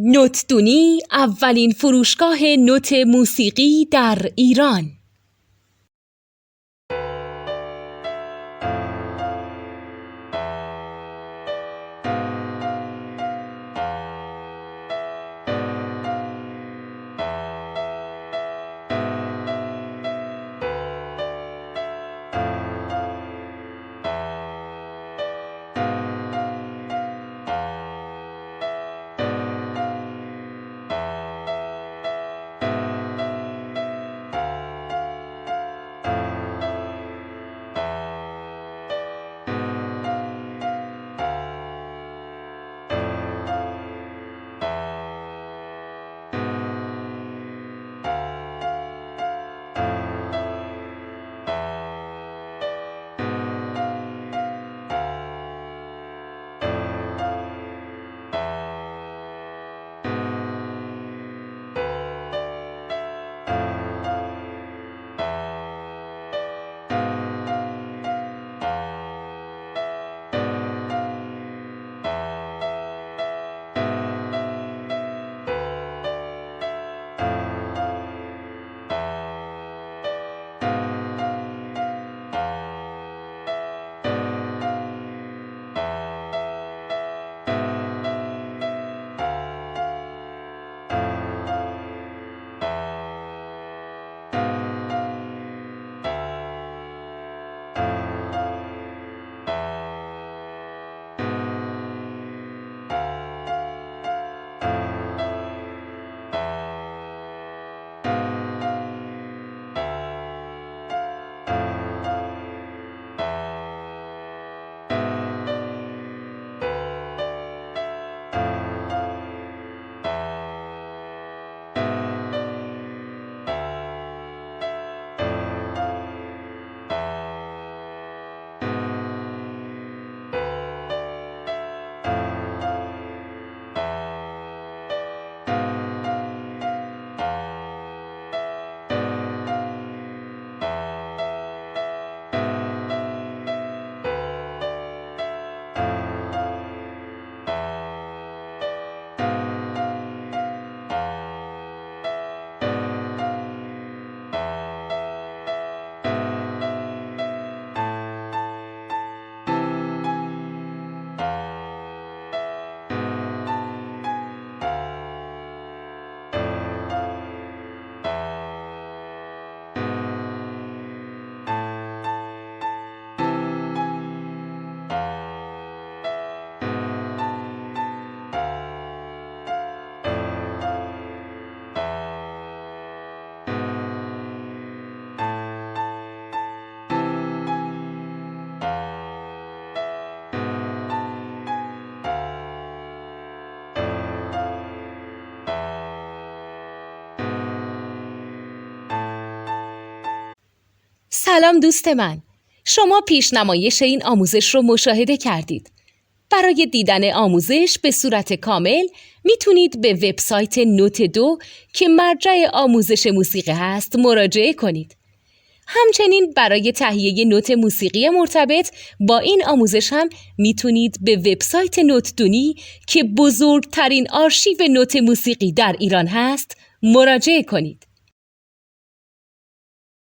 نوتدونی اولین فروشگاه نوت موسیقی در ایران. سلام دوست من، شما پیشنمایش این آموزش رو مشاهده کردید. برای دیدن آموزش به صورت کامل میتونید به وبسایت نوت2 که مرجع آموزش موسیقی هست مراجعه کنید. همچنین برای تهیه نوت موسیقی مرتبط با این آموزش هم میتونید به وبسایت نوتدونی که بزرگترین آرشیو نوت موسیقی در ایران هست مراجعه کنید.